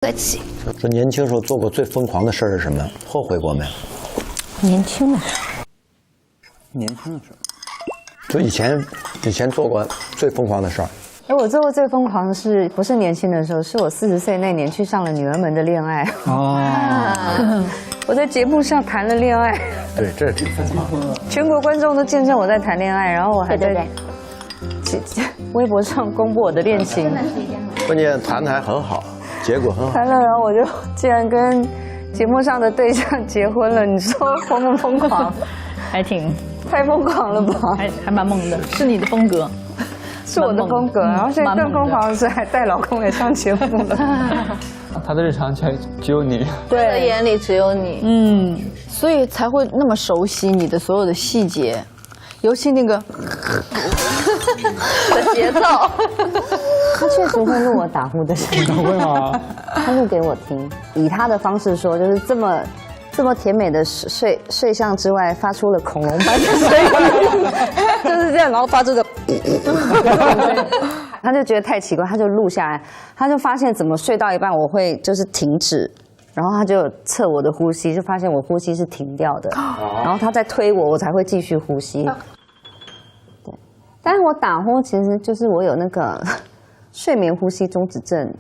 在一起。说年轻时候做过最疯狂的事儿是什么？后悔过没？年轻的时候，年轻的时候，就以前做过最疯狂的事儿。哎，我做过最疯狂的事，不是年轻的时候，是我40岁那年去上了女儿们的恋爱。哦，我在节目上谈了恋爱，对，这是挺疯狂的。全国观众都见证我在谈恋爱，然后我还在微博上公布我的恋情。关键谈的还很好，结果很好。谈了，然后我就竟然跟节目上的对象结婚了，你说疯不疯狂？还挺太疯狂了吧？还蛮猛的，是你的风格，是我的风格。然后现在更疯狂的是，还带老公来上节目了。他的日常只有你，对，他的眼里只有你，所以才会那么熟悉你的所有的细节，尤其那个的节奏。他确实会录我打呼的声音，会吗？他录给我听，以他的方式说，就是这么甜美的睡相之外，发出了恐龙般的声音，就是这样，然后发出个，他就觉得太奇怪，他就录下来，他就发现怎么睡到一半我会就是停止。然后他就测我的呼吸，就发现我呼吸是停掉的，然后他再推我，我才会继续呼吸。对，但是我打呼其实就是我有那个睡眠呼吸中止症。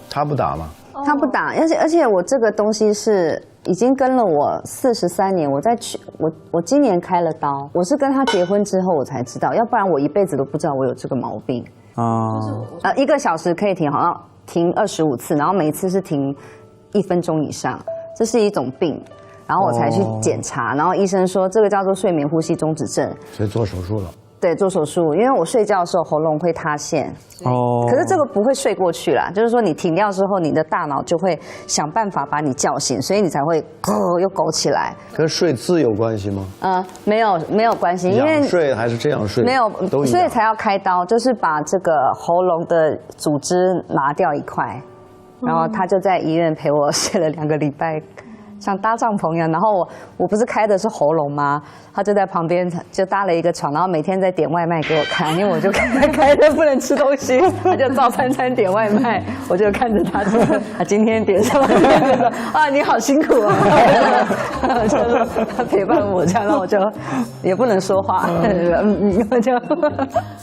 他不打吗？他不打，而且我这个东西是已经跟了我43年。我今年开了刀，我是跟他结婚之后我才知道，要不然我一辈子都不知道我有这个毛病。1个小时可以停，好像停25次，然后每一次是停1分钟以上，这是一种病。然后我才去检查，然后医生说这个叫做睡眠呼吸中止症，所以做手术了。对，做手术，因为我睡觉的时候喉咙会塌陷。哦，可是这个不会睡过去啦，就是说你停掉之后，你的大脑就会想办法把你叫醒，所以你才会又勾起来。跟睡姿有关系吗？没有关系，因为仰睡还是这样睡？没有，都一样，所以才要开刀，就是把这个喉咙的组织拿掉一块，然后他就在医院陪我睡了2个礼拜。像搭帐篷一样，然后我不是开的是喉咙吗？他就在旁边就搭了一个床，然后每天在点外卖给我看，因为我就开的不能吃东西，他就照餐点外卖，我就看着他说他今天点什么，就说啊你好辛苦啊，就是他陪伴我这样，然后我就也不能说话，我就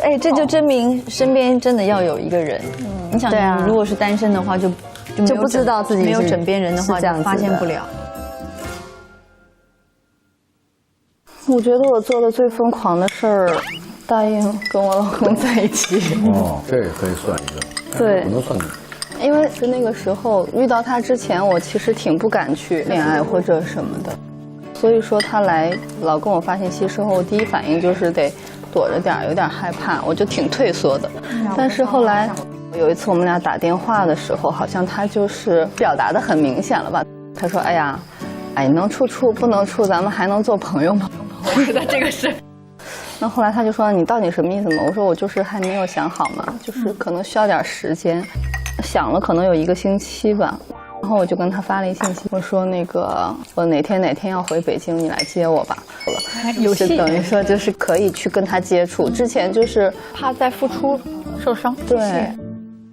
哎，这就证明身边真的要有一个人。你想，对啊如果是单身的话，就不知道自己没有枕边人的话，就是这样子的发现不了。我觉得我做的最疯狂的事儿，答应跟我老公在一起。哦，这也可以算一个。对不能算。因为是那个时候遇到他之前，我其实挺不敢去恋爱或者什么的，所以说他来老跟我发信息之后，我第一反应就是得躲着点儿，有点害怕，我就挺退缩的。但是后来有一次我们俩打电话的时候，好像他就是表达的很明显了吧？他说：“哎呀，能处不能处，咱们还能做朋友吗？”我说这个是。那后来他就说：“你到底什么意思嘛？”我说：“我就是还没有想好嘛，就是可能需要点时间，想了可能有1个星期吧。”然后我就跟他发了一信息，我说：“那个我哪天要回北京，你来接我吧。”有戏，等于说就是可以去跟他接触。之前就是怕再付出受伤。对。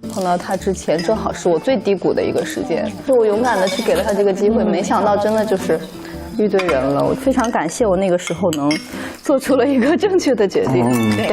碰到他之前，正好是我最低谷的一个时间，就我勇敢的去给了他这个机会，没想到真的就是遇对人了。我非常感谢我那个时候能做出了一个正确的决定。对。